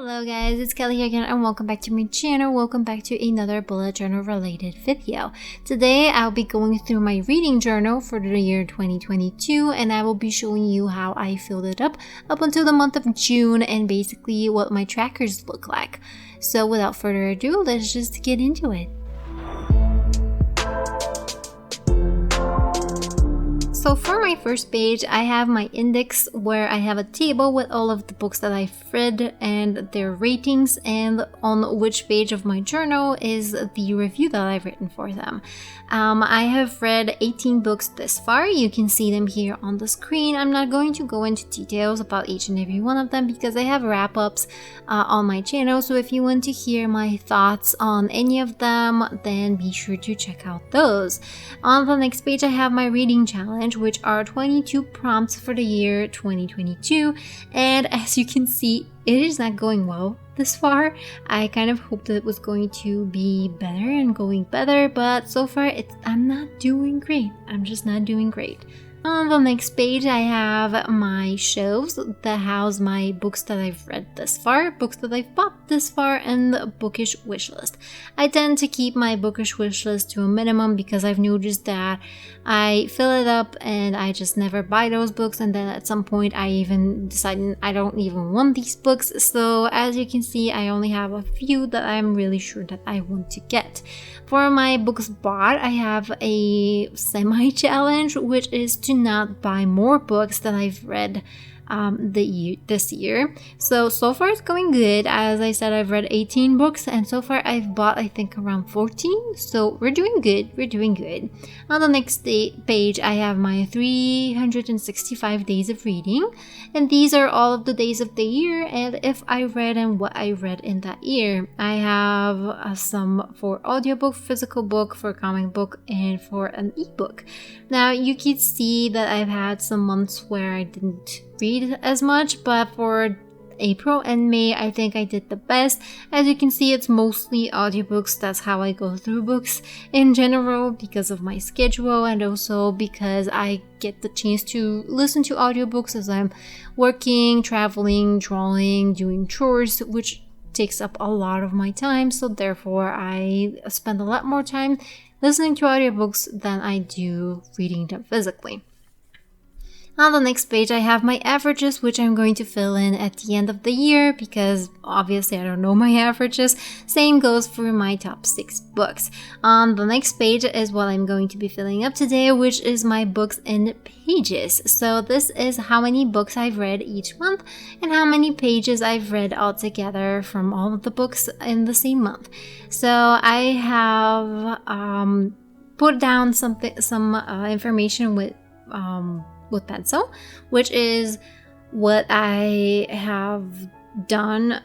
Hello guys, it's Kelly here again and welcome back to my channel. Welcome back to another bullet journal related video. Today I'll be going through my reading journal for the year 2022 and I will be showing you how I filled it up until the month of June and basically what my trackers look like. So without further ado, let's just get into it. So for my first page, I have my index where I have a table with all of the books that I've read and their ratings, and on which page of my journal is the review that I've written for them. I have read 18 books this far. You can see them here on the screen. I'm not going to go into details about each and every one of them because I have wrap-ups on my channel. So if you want to hear my thoughts on any of them, then be sure to check out those. On the next page, I have my reading challenge, which are 22 prompts for the year 2022. And as you can see, it is not going well this far. I kind of hoped that it was going to be better and going better, but so far I'm not doing great. I'm just not doing great. On the next page, I have my shelves that house my books that I've read this far, books that I've bought this far, and the bookish wish list. I tend to keep my bookish wish list to a minimum because I've noticed that I fill it up and I just never buy those books, and then at some point I even decide I don't even want these books. So as you can see, I only have a few that I'm really sure that I want to get. For my books bought, I have a semi-challenge, which is to not buy more books that I've read this year. So far it's going good. As I said, I've read 18 books and so far I've bought I think around 14. So we're doing good. On the next page, I have my 365 days of reading, and these are all of the days of the year and if I read and what I read in that year. I have some for audiobook, physical book, for comic book, and for an ebook. Now you can see that I've had some months where I didn't read as much, but for April and May I think I did the best. As you can see, it's mostly audiobooks. That's how I go through books in general because of my schedule and also because I get the chance to listen to audiobooks as I'm working, traveling, drawing, doing chores, which takes up a lot of my time. So therefore I spend a lot more time listening to audiobooks than I do reading them physically. On the next page, I have my averages, which I'm going to fill in at the end of the year because obviously I don't know my averages. Same goes for my top 6 books. On the next page is what I'm going to be filling up today, which is my books in pages. So this is how many books I've read each month and how many pages I've read altogether from all of the books in the same month. So I have put down some information with pencil, which is what I have done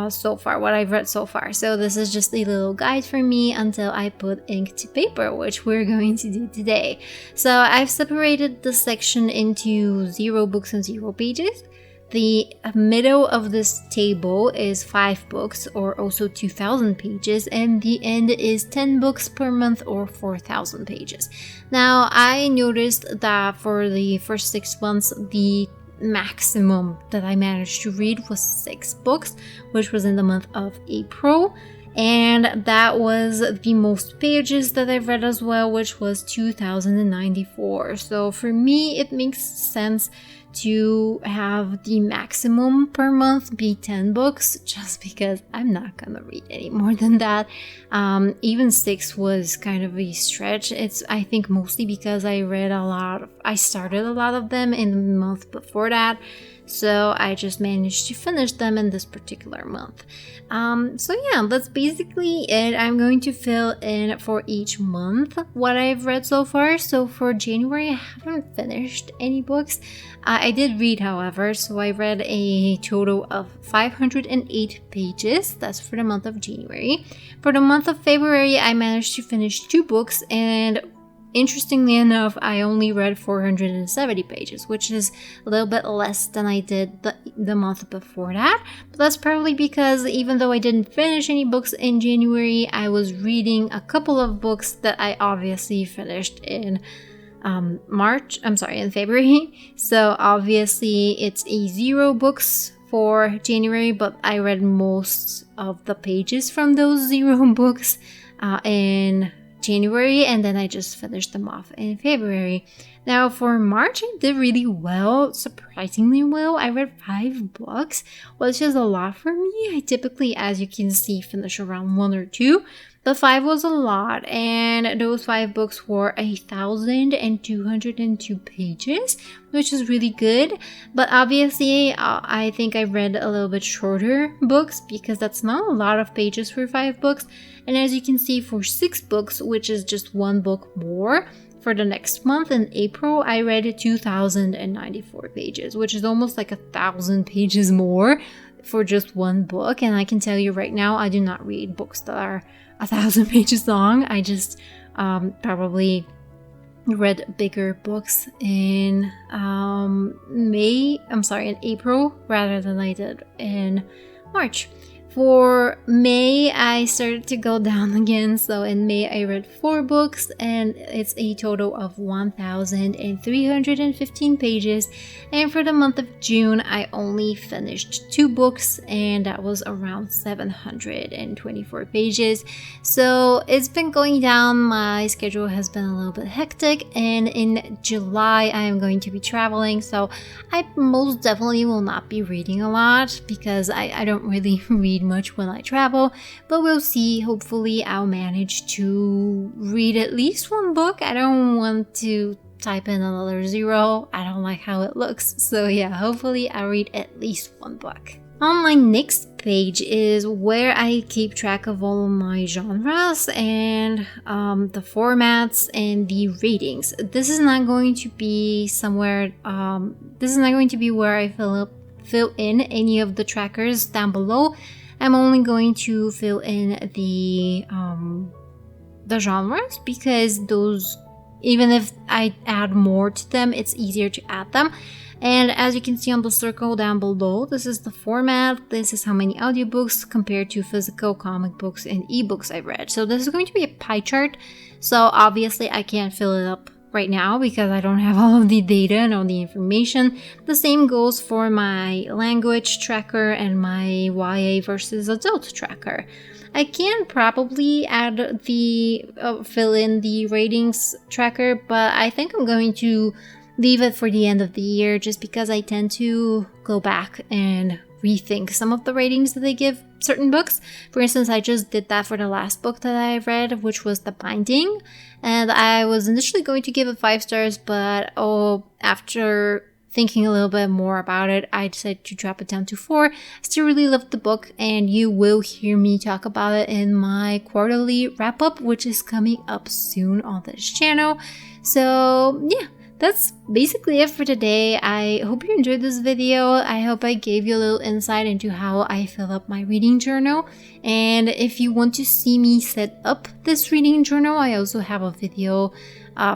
so far, what I've read so far. So this is just a little guide for me until I put ink to paper, which we're going to do today. So I've separated the section into 0 books and 0 pages. The middle of this table is 5 books or also 2,000 pages, and the end is 10 books per month or 4,000 pages. Now, I noticed that for the first 6 months, the maximum that I managed to read was 6 books, which was in the month of April. And that was the most pages that I've read as well, which was 2,094. So for me, it makes sense to have the maximum per month be 10 books just because I'm not gonna read any more than that. Even 6 was kind of a stretch. It's I think mostly because I started a lot of them in the month before that. So I just managed to finish them in this particular month. So yeah, that's basically it. I'm going to fill in for each month what I've read so far. So for January, I haven't finished any books. I did read, however, so I read a total of 508 pages. That's for the month of January. For the month of February, I managed to finish 2 books, and interestingly enough, I only read 470 pages, which is a little bit less than I did the month before that. But that's probably because even though I didn't finish any books in January, I was reading a couple of books that I obviously finished in in February. So obviously it's a 0 books for January, but I read most of the pages from those 0 books in January, and then I just finished them off in February. Now for March, I did really well, surprisingly well. I read 5 books, which is a lot for me. I typically, as you can see, finish around 1 or 2, but 5 was a lot, and those 5 books were 1,202 pages, which is really good. But obviously, I think I read a little bit shorter books because that's not a lot of pages for 5 books. And as you can see, for 6 books, which is just 1 book more, for the next month in April, I read 2,094 pages, which is almost like 1,000 pages more for just 1 book. And I can tell you right now, I do not read books that are 1,000 pages long. I just probably read bigger books in April rather than I did in March. For May, I started to go down again. So in May, I read 4 books, and it's a total of 1,315 pages. And for the month of June, I only finished 2 books, and that was around 724 pages. So it's been going down. My schedule has been a little bit hectic, and in July, I am going to be traveling. So I most definitely will not be reading a lot because I don't really read much when I travel, but we'll see. Hopefully I'll manage to read at least 1 book. I don't want to type in another 0. I don't like how it looks. So yeah, hopefully I'll read at least 1 book. On my next page is where I keep track of all of my genres and the formats and the ratings. This is not going to be somewhere, this is not going to be where I fill in any of the trackers down below. I'm only going to fill in the genres because those, even if I add more to them, it's easier to add them. And as you can see on the circle down below, this is the format. This is how many audiobooks compared to physical comic books and ebooks I read. So this is going to be a pie chart. So obviously I can't fill it up right now because I don't have all of the data and all the information. The same goes for my language tracker and my YA versus adult tracker. I can probably add the fill in the ratings tracker, but I think I'm going to leave it for the end of the year just because I tend to go back and rethink some of the ratings that they give certain books. For instance, I just did that for the last book that I read, which was The Binding, and I was initially going to give it 5 stars, but after thinking a little bit more about it, I decided to drop it down to 4. I still really loved the book, and you will hear me talk about it in my quarterly wrap-up, which is coming up soon on this channel. So yeah, that's basically it for today. I hope you enjoyed this video. I hope I gave you a little insight into how I fill up my reading journal. And if you want to see me set up this reading journal, I also have a video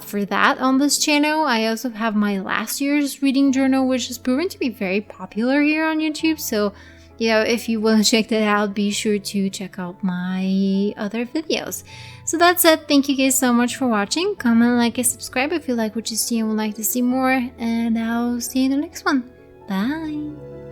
for that on this channel. I also have my last year's reading journal, which has proven to be very popular here on YouTube. So, you know, if you want to check that out, be sure to check out my other videos. So that's it. Thank you guys so much for watching. Comment, like, and subscribe if you like what you see and would like to see more. And I'll see you in the next one. Bye!